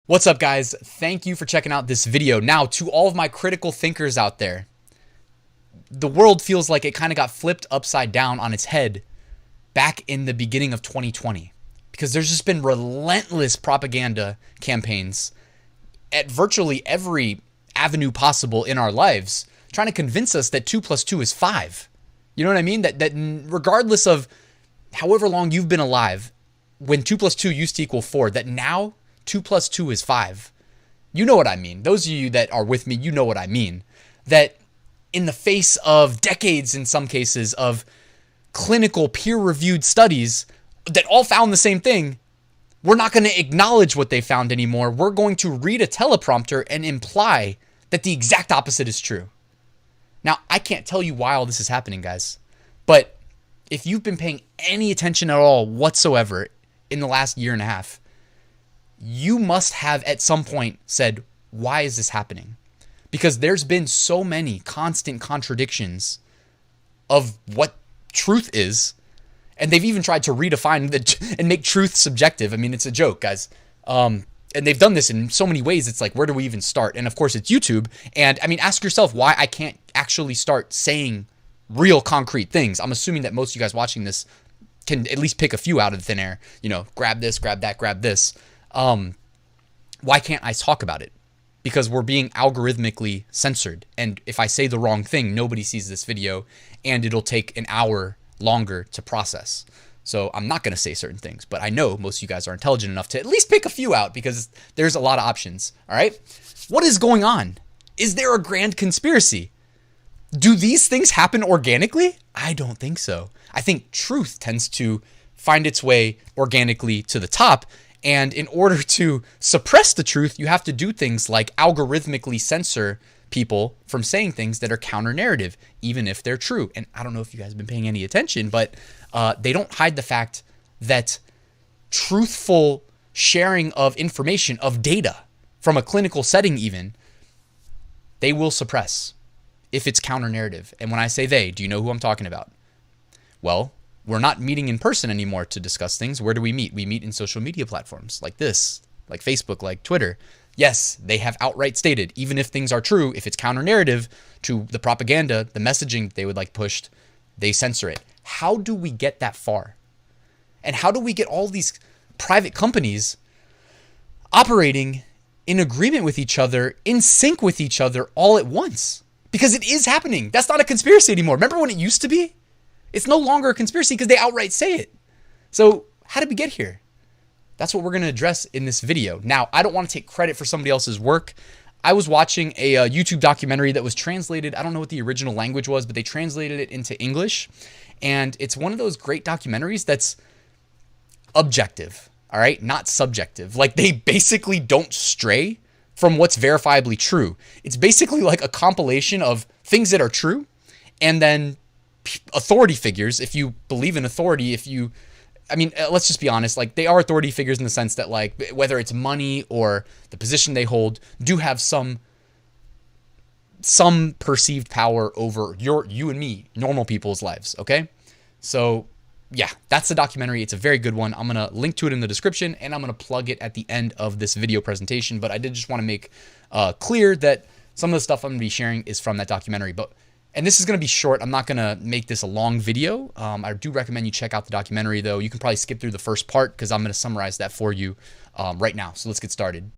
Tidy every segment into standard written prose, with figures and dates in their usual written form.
What's up, guys? Thank you for checking out this video. Now, to all of my critical thinkers out there, the world feels like it kind of got flipped upside down on its head back in the beginning of 2020 because there's just been relentless propaganda campaigns at virtually every avenue possible in our lives trying to convince us that 2 plus 2 is 5. You know what I mean? That regardless of however long you've been alive, when 2 plus 2 used to equal 4, that now 2 plus 2 is 5. You know what I mean. Those of you that are with me, you know what I mean. That in the face of decades, in some cases, of clinical peer-reviewed studies that all found the same thing, we're not going to acknowledge what they found anymore. We're going to read a teleprompter and imply that the exact opposite is true. Now, I can't tell you why all this is happening, guys, but if you've been paying any attention at all whatsoever in the last year and a half, you must have at some point said, why is this happening? Because there's been so many constant contradictions of what truth is. And they've even tried to redefine and make truth subjective. I mean, it's a joke, guys. And they've done this in so many ways. It's like, where do we even start? And of course, it's YouTube. And I mean, ask yourself why I can't actually start saying real concrete things. I'm assuming that most of you guys watching this can at least pick a few out of thin air. You know, grab this, grab that, grab this. Why can't I talk about it? Because we're being algorithmically censored. And if I say the wrong thing, nobody sees this video and it'll take an hour longer to process. So I'm not going to say certain things, but I know most of you guys are intelligent enough to at least pick a few out because there's a lot of options. All right. What is going on? Is there a grand conspiracy? Do these things happen organically? I don't think so. I think truth tends to find its way organically to the top. And in order to suppress the truth, you have to do things like algorithmically censor people from saying things that are counter-narrative, even if they're true. And I don't know if you guys have been paying any attention, but they don't hide the fact that truthful sharing of information, of data, from a clinical setting even, they will suppress if it's counter-narrative. And when I say they, do you know who I'm talking about? Well, we're not meeting in person anymore to discuss things. Where do we meet? We meet in social media platforms like this, like Facebook, like Twitter. Yes, they have outright stated, even if things are true, if it's counter-narrative to the propaganda, the messaging that they would like pushed, they censor it. How do we get that far? And how do we get all these private companies operating in agreement with each other, in sync with each other all at once? Because it is happening. That's not a conspiracy anymore. Remember when it used to be? It's no longer a conspiracy because they outright say it. So how did we get here? That's what we're going to address in this video. Now, I don't want to take credit for somebody else's work. I was watching a YouTube documentary that was translated. I don't know what the original language was, but they translated it into English. And it's one of those great documentaries that's objective, all right? Not subjective. Like, they basically don't stray from what's verifiably true. It's basically like a compilation of things that are true and then authority figures, if you believe in authority, let's just be honest, like, they are authority figures in the sense that, like, whether it's money or the position they hold, do have some perceived power over you and me, normal people's lives, okay? So, yeah, that's the documentary. It's a very good one. I'm going to link to it in the description, and I'm going to plug it at the end of this video presentation, but I did just want to make clear that some of the stuff I'm going to be sharing is from that documentary, and this is going to be short. I'm not going to make this a long video. I do recommend you check out the documentary, though. You can probably skip through the first part because I'm going to summarize that for you right now. So let's get started.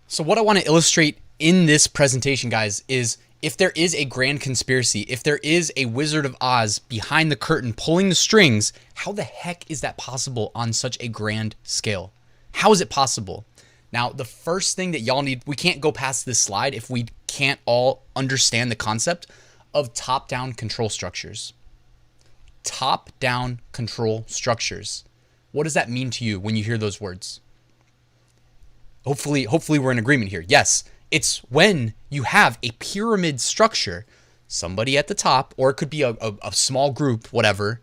So what I want to illustrate in this presentation, guys, is if there is a grand conspiracy, if there is a Wizard of Oz behind the curtain pulling the strings, how the heck is that possible on such a grand scale? How is it possible? Now, the first thing that y'all need, we can't go past this slide if we can't all understand the concept of top-down control structures. Top-down control structures. What does that mean to you when you hear those words? Hopefully we're in agreement here. Yes, it's when you have a pyramid structure, somebody at the top, or it could be a small group, whatever,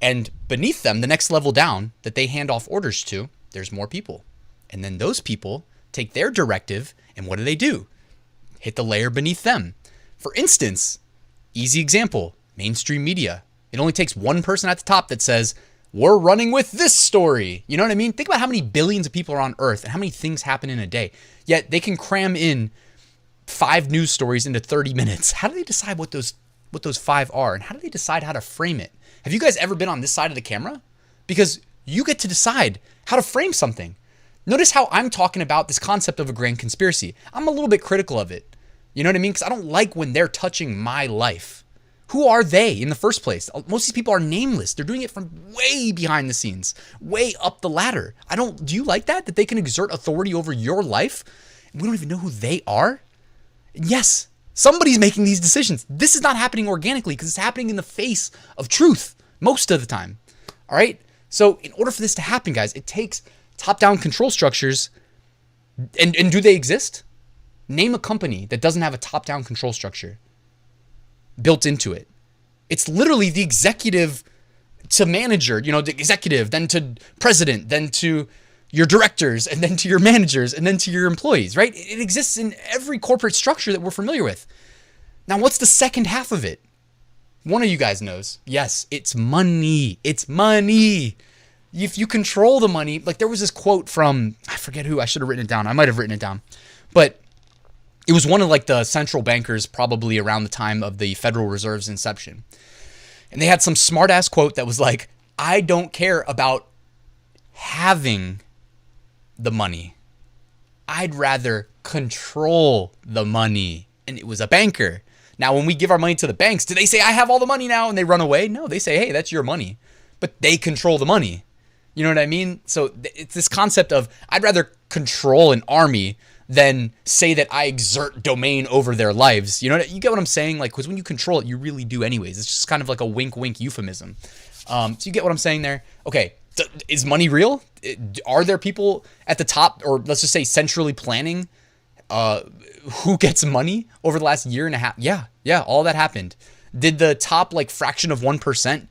and beneath them, the next level down that they hand off orders to, there's more people. And then those people take their directive, and what do? Hit the layer beneath them. For instance, easy example, mainstream media. It only takes one person at the top that says, we're running with this story. You know what I mean? Think about how many billions of people are on Earth and how many things happen in a day. Yet they can cram in 5 news stories into 30 minutes. How do they decide what those 5 are? And how do they decide how to frame it? Have you guys ever been on this side of the camera? Because you get to decide how to frame something. Notice how I'm talking about this concept of a grand conspiracy. I'm a little bit critical of it. You know what I mean? Because I don't like when they're touching my life. Who are they in the first place? Most of these people are nameless. They're doing it from way behind the scenes, way up the ladder. Do you like that? That they can exert authority over your life? And we don't even know who they are? Yes, somebody's making these decisions. This is not happening organically because it's happening in the face of truth most of the time. All right? So in order for this to happen, guys, it takes top-down control structures. And do they exist? Name a company that doesn't have a top-down control structure built into it. It's literally the executive to manager, the executive, then to president, then to your directors, and then to your managers, and then to your employees, right? It exists in every corporate structure that we're familiar with. Now, what's the second half of it? One of you guys knows. Yes, it's money. It's money. If you control the money, like there was this quote from, I forget who, I should have written it down. I might have written it down, but it was one of like the central bankers probably around the time of the Federal Reserve's inception. And they had some smart ass quote that was like, I don't care about having the money. I'd rather control the money. And it was a banker. Now, when we give our money to the banks, do they say, I have all the money now, and they run away? No, they say, hey, that's your money. But they control the money. You know what I mean? So it's this concept of I'd rather control an army than say that I exert domain over their lives. You get what I'm saying? Like, because when you control it, you really do anyways. It's just kind of like a wink, wink euphemism. So you get what I'm saying there? Okay. Is money real? Are there people at the top, or let's just say centrally planning who gets money over the last year and a half? Yeah, all that happened. Did the top fraction of 1%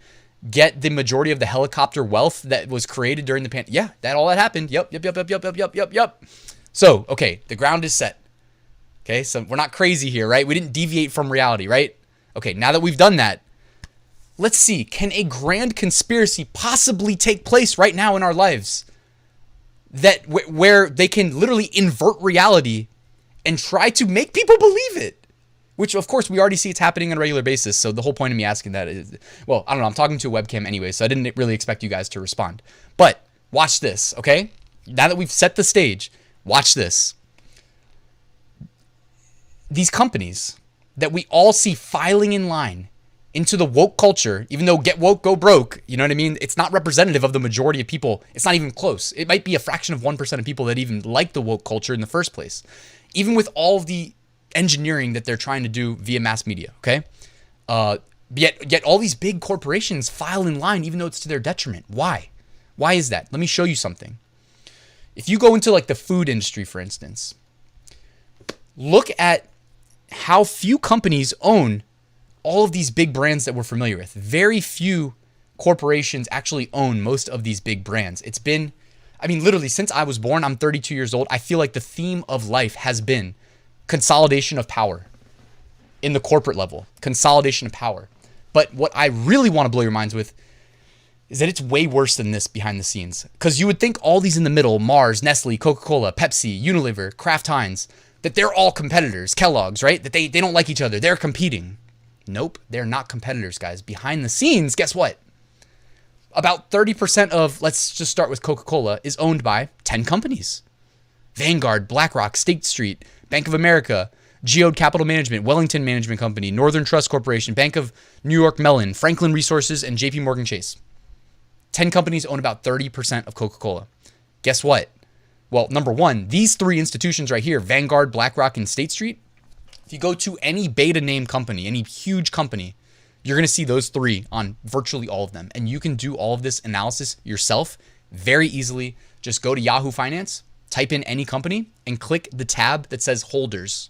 get the majority of the helicopter wealth that was created during the pandemic? Yeah, all that happened. Yep. So, okay, the ground is set. Okay, so we're not crazy here, right? We didn't deviate from reality, right? Okay, now that we've done that, let's see, can a grand conspiracy possibly take place right now in our lives that where they can literally invert reality and try to make people believe it? Which, of course, we already see it's happening on a regular basis. So the whole point of me asking that is, well, I don't know. I'm talking to a webcam anyway, so I didn't really expect you guys to respond. But watch this, okay? Now that we've set the stage, watch this. These companies that we all see filing in line into the woke culture, even though get woke, go broke, you know what I mean? It's not representative of the majority of people. It's not even close. It might be a fraction of 1% of people that even like the woke culture in the first place. Even with all of the engineering that they're trying to do via mass media, okay? Yet all these big corporations file in line even though it's to their detriment. Why? Why is that? Let me show you something. If you go into the food industry, for instance, look at how few companies own all of these big brands that we're familiar with. Very few corporations actually own most of these big brands. It's been, literally since I was born, I'm 32 years old. I feel like the theme of life has been consolidation of power in the corporate level, consolidation of power. But what I really want to blow your minds with is that it's way worse than this behind the scenes. Because you would think all these in the middle, Mars, Nestle, Coca-Cola, Pepsi, Unilever, Kraft Heinz, that they're all competitors, Kellogg's, right? That they don't like each other. They're competing. Nope, they're not competitors, guys. Behind the scenes, guess what? About 30% of, let's just start with Coca-Cola, is owned by 10 companies. Vanguard, BlackRock, State Street, Bank of America, Geode Capital Management, Wellington Management Company, Northern Trust Corporation, Bank of New York Mellon, Franklin Resources, and JP Morgan Chase. 10 companies own about 30% of Coca-Cola. Guess what? Well, number one, these 3 institutions right here, Vanguard, BlackRock, and State Street, if you go to any beta name company, any huge company, you're going to see those 3 on virtually all of them. And you can do all of this analysis yourself very easily. Just go to Yahoo Finance, type in any company, and click the tab that says holders.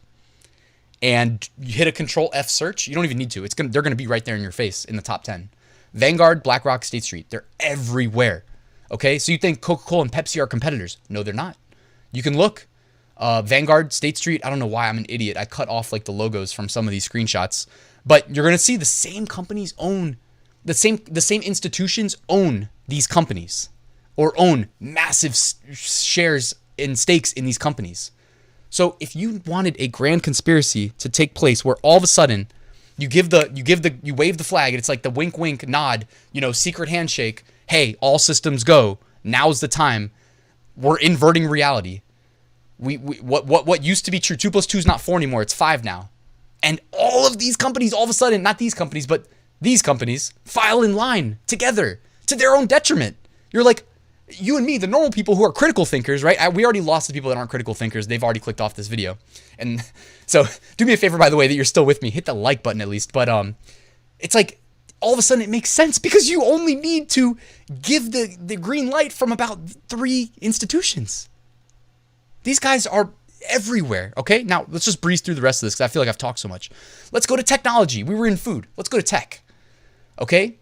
And you hit a Control F search. You don't even need to. They're going to be right there in your face in the top 10. Vanguard, BlackRock, State Street. They're everywhere. Okay, so you think Coca-Cola and Pepsi are competitors. No, they're not. You can look. Vanguard, State Street, I don't know why I'm an idiot. I cut off the logos from some of these screenshots. But you're going to see the same companies own The same institutions own these companies or own massive shares and stakes in these companies. So if you wanted a grand conspiracy to take place where all of a sudden you wave the flag and it's like the wink wink nod, secret handshake, hey, all systems go, now's the time. We're inverting reality. What used to be true, 2 + 2 is not 4 anymore, it's 5 now. And all of these companies, all of a sudden, not these companies, but these companies file in line together to their own detriment. You're like, you and me, the normal people who are critical thinkers, right? We already lost the people that aren't critical thinkers. They've already clicked off this video. And so do me a favor, by the way, that you're still with me. Hit the like button at least. But it's like all of a sudden it makes sense because you only need to give the green light from about 3 institutions. These guys are everywhere, okay? Now, let's just breeze through the rest of this because I feel like I've talked so much. Let's go to technology. We were in food. Let's go to tech, okay?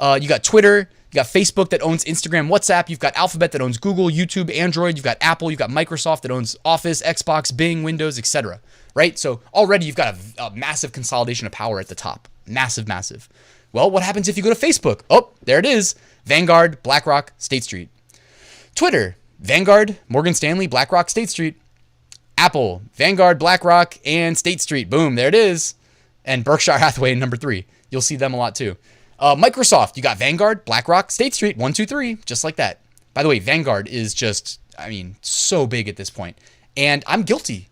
You got Twitter. You got Facebook that owns Instagram, WhatsApp. You've got Alphabet that owns Google, YouTube, Android. You've got Apple. You've got Microsoft that owns Office, Xbox, Bing, Windows, etc. Right? So already you've got a massive consolidation of power at the top. Massive, massive. Well, what happens if you go to Facebook? Oh, there it is. Vanguard, BlackRock, State Street. Twitter, Vanguard, Morgan Stanley, BlackRock, State Street. Apple, Vanguard, BlackRock, and State Street. Boom, there it is. And Berkshire Hathaway in number 3. You'll see them a lot too. Microsoft, you got Vanguard, BlackRock, State Street, 1, 2, 3, just like that. By the way, Vanguard is just, so big at this point. And I'm guilty.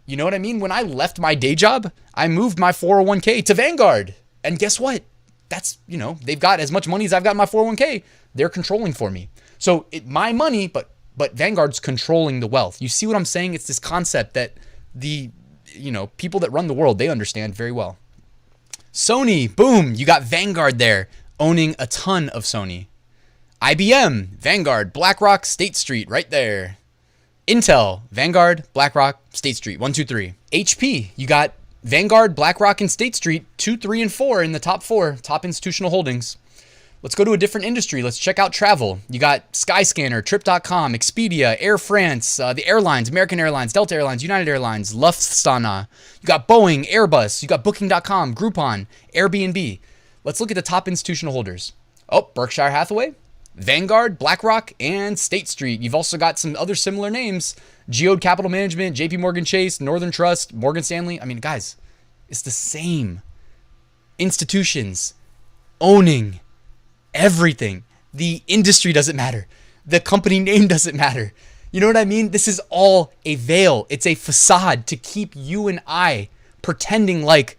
You know what I mean? When I left my day job, I moved my 401k to Vanguard. And guess what? That's, they've got as much money as I've got in my 401k. They're controlling for me. So my money, but Vanguard's controlling the wealth. You see what I'm saying? It's this concept that the, people that run the world, they understand very well. Sony, boom, you got Vanguard there owning a ton of Sony. IBM, Vanguard, BlackRock, State Street, right there. Intel, Vanguard, BlackRock, State Street, 1, 2, 3. HP, you got Vanguard, BlackRock, and State Street, 2, 3, and 4 in the top 4, top institutional holdings. Let's go to a different industry. Let's check out travel. You got Skyscanner, Trip.com, Expedia, Air France, the airlines, American Airlines, Delta Airlines, United Airlines, Lufthansa. You got Boeing, Airbus. You got Booking.com, Groupon, Airbnb. Let's look at the top institutional holders. Oh, Berkshire Hathaway, Vanguard, BlackRock, and State Street. You've also got some other similar names. Geode Capital Management, JP Morgan Chase, Northern Trust, Morgan Stanley. Guys, it's the same institutions owning everything. The industry doesn't matter. The company name doesn't matter. You know what I mean? This is all a veil. It's a facade to keep you and I pretending like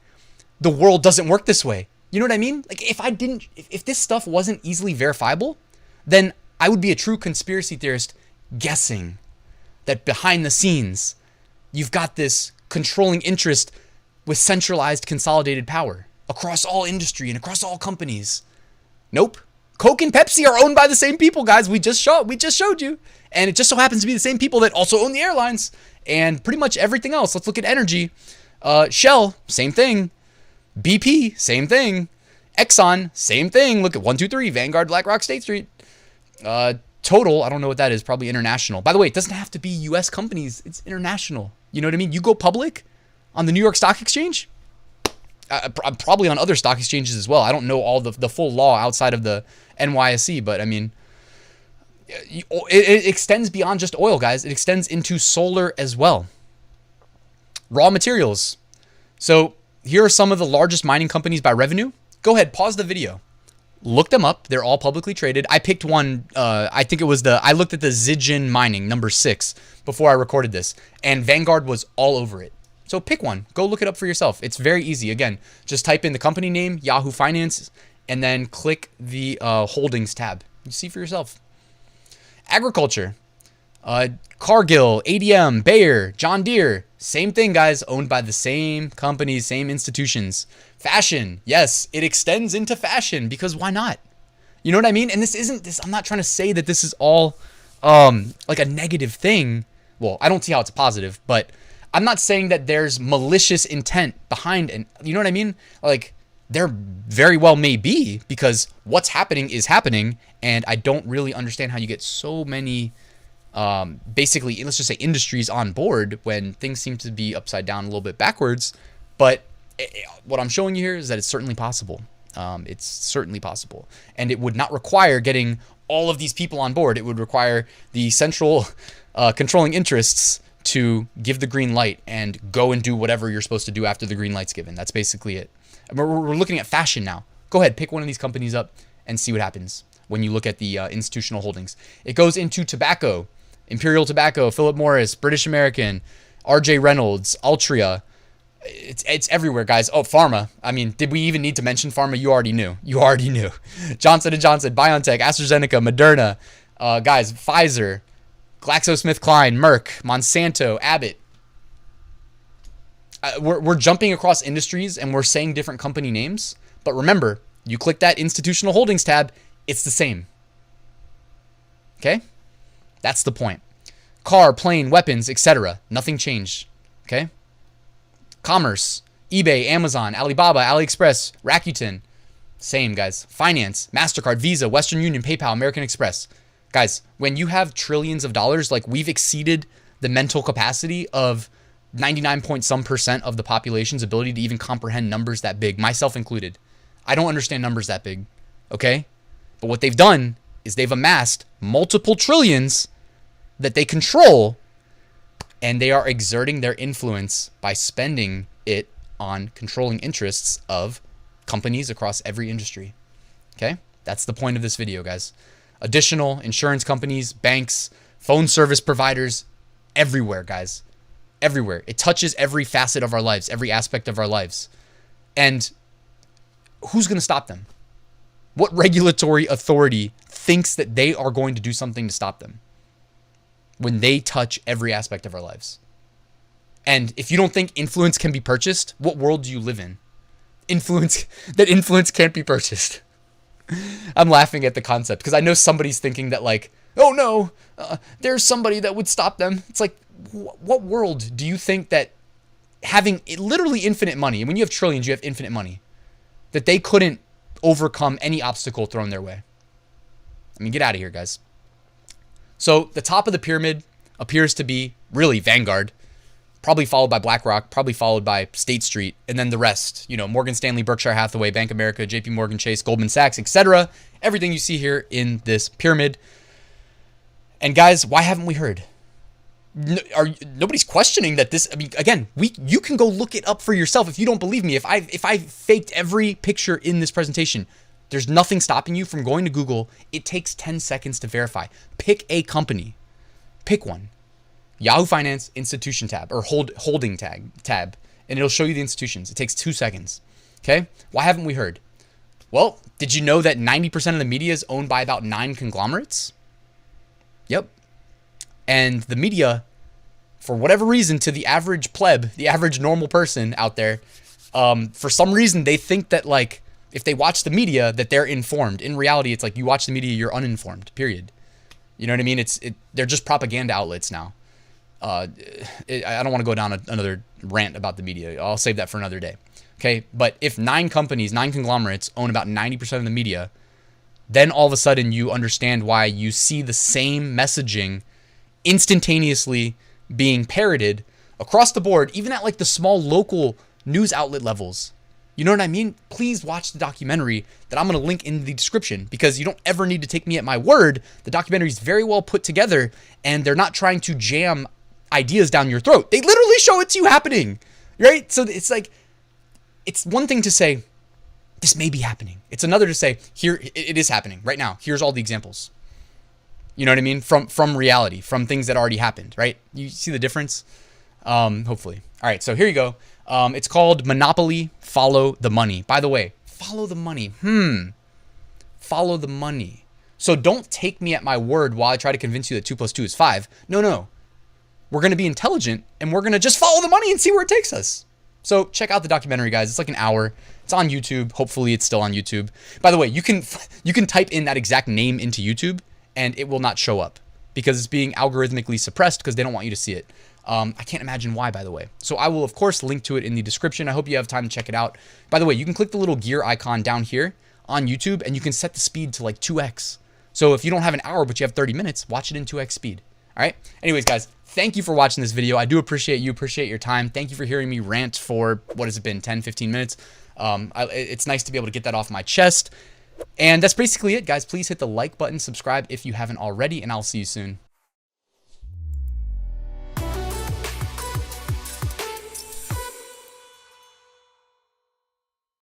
the world doesn't work this way. You know what I mean? Like if this stuff wasn't easily verifiable, then I would be a true conspiracy theorist guessing that behind the scenes, you've got this controlling interest with centralized consolidated power across all industry and across all companies. Nope. Coke and Pepsi are owned by the same people, guys. We just showed you. And it just so happens to be the same people that also own the airlines and pretty much everything else. Let's look at energy. Shell, same thing. BP, same thing. Exxon, same thing. Look at 1, 2, 3, Vanguard, BlackRock, State Street. Total, I don't know what that is. Probably international. By the way, it doesn't have to be U.S. companies. It's international. You know what I mean? You go public on the New York Stock Exchange. Probably on other stock exchanges as well. I don't know all the full law outside of the NYSE, but it extends beyond just oil, guys. It extends into solar as well. Raw materials. So here are some of the largest mining companies by revenue. Go ahead, pause the video. Look them up. They're all publicly traded. I picked one. I think it was I looked at the Zijin Mining, number 6, before I recorded this. And Vanguard was all over it. So pick one. Go look it up for yourself. It's very easy. Again, just type in the company name, Yahoo Finance, and then click the holdings tab. You see for yourself. Agriculture. Cargill, ADM, Bayer, John Deere. Same thing, guys. Owned by the same companies, same institutions. Fashion. Yes, it extends into fashion because why not? You know what I mean? And this isn't this. I'm not trying to say that this is all like a negative thing. Well, I don't see how it's positive, but I'm not saying that there's malicious intent behind it. You know what I mean? Like, there very well may be, because what's happening is happening, and I don't really understand how you get so many, basically, let's just say industries on board when things seem to be upside down a little bit backwards. But what I'm showing you here is that it's certainly possible. It's certainly possible. And it would not require getting all of these people on board. It would require the central controlling interests to give the green light and go and do whatever you're supposed to do after the green light's given. That's basically it. We're looking at fashion now. Go ahead, pick one of these companies up and see what happens when you look at the institutional holdings. It goes into tobacco, Imperial Tobacco, Philip Morris, British American, RJ Reynolds, Altria. It's everywhere, guys. Oh, Pharma. I mean, did we even need to mention Pharma? You already knew. You already knew. Johnson & Johnson, BioNTech, AstraZeneca, Moderna, guys, Pfizer, GlaxoSmithKline, Merck, Monsanto, Abbott. We're jumping across industries and we're saying different company names. But remember, you click that institutional holdings tab, it's the same. Okay? That's the point. Car, plane, weapons, etc. Nothing changed. Okay? Commerce, eBay, Amazon, Alibaba, AliExpress, Rakuten. Same, guys. Finance, MasterCard, Visa, Western Union, PayPal, American Express. Guys, when you have trillions of dollars, like we've exceeded the mental capacity of 99 point some % of the population's ability to even comprehend numbers that big, myself included. I don't understand numbers that big, okay? But what they've done is they've amassed multiple trillions that they control, and they are exerting their influence by spending it on controlling interests of companies across every industry. Okay? That's the point of this video, guys. Additional insurance companies, banks, phone service providers, everywhere, guys. Everywhere. It touches every facet of our lives, every aspect of our lives. And who's going to stop them? What regulatory authority thinks that they are going to do something to stop them when they touch every aspect of our lives? And if you don't think influence can be purchased, what world do you live in? Influence can't be purchased. I'm laughing at the concept because I know somebody's thinking that like, oh no, there's somebody that would stop them. It's like, what world do you think that having literally infinite money, and when you have trillions, you have infinite money, that they couldn't overcome any obstacle thrown their way? I mean, get out of here, guys. So the top of the pyramid appears to be really Vanguard, probably followed by BlackRock, probably followed by State Street, and then the rest, you know, Morgan Stanley, Berkshire Hathaway, Bank of America, JP Morgan Chase, Goldman Sachs, etc. Everything you see here in this pyramid. And guys, why haven't we heard? Nobody's questioning that this, I mean, again, you can go look it up for yourself if you don't believe me. If I faked every picture in this presentation, there's nothing stopping you from going to Google. It takes 10 seconds to verify. Pick a company. Pick one. Yahoo Finance institution tab or holding tab, and it'll show you the institutions. It takes 2 seconds. Okay? Why haven't we heard? Well, did you know that 90% of the media is owned by about 9 conglomerates? Yep. And the media, for whatever reason, to the average pleb, the average normal person out there, for some reason they think that like if they watch the media that they're informed. In reality, it's like you watch the media, you're uninformed. Period. You know what I mean? They're just propaganda outlets now. I don't want to go down another rant about the media. I'll save that for another day. Okay, but if 9 companies, 9 conglomerates own about 90% of the media, then all of a sudden you understand why you see the same messaging instantaneously being parroted across the board, even at like the small local news outlet levels. You know what I mean? Please watch the documentary that I'm going to link in the description, because you don't ever need to take me at my word. The documentary is very well put together, and they're not trying to jam ideas down your throat. They literally show it to you happening, right? So it's like, it's one thing to say, this may be happening. It's another to say, here, it is happening right now. Here's all the examples. You know what I mean? From reality, from things that already happened, right? You see the difference? Hopefully. All right, so here you go. It's called Monopoly Follow the Money. By the way, follow the money. Follow the money. So don't take me at my word while I try to convince you that 2 + 2 is 5. No. We're going to be intelligent, and we're going to just follow the money and see where it takes us. So check out the documentary, guys. It's like an hour. It's on YouTube. Hopefully it's still on YouTube. By the way, you can type in that exact name into YouTube, and it will not show up because it's being algorithmically suppressed because they don't want you to see it. I can't imagine why, by the way. So I will, of course, link to it in the description. I hope you have time to check it out. By the way, you can click the little gear icon down here on YouTube, and you can set the speed to like 2x. So if you don't have an hour, but you have 30 minutes, watch it in 2x speed. All right? Anyways, guys, thank you for watching this video. I do appreciate you, appreciate your time. Thank you for hearing me rant for, what has it been, 10, 15 minutes. It's nice to be able to get that off my chest. And that's basically it, guys. Please hit the like button, subscribe if you haven't already, and I'll see you soon.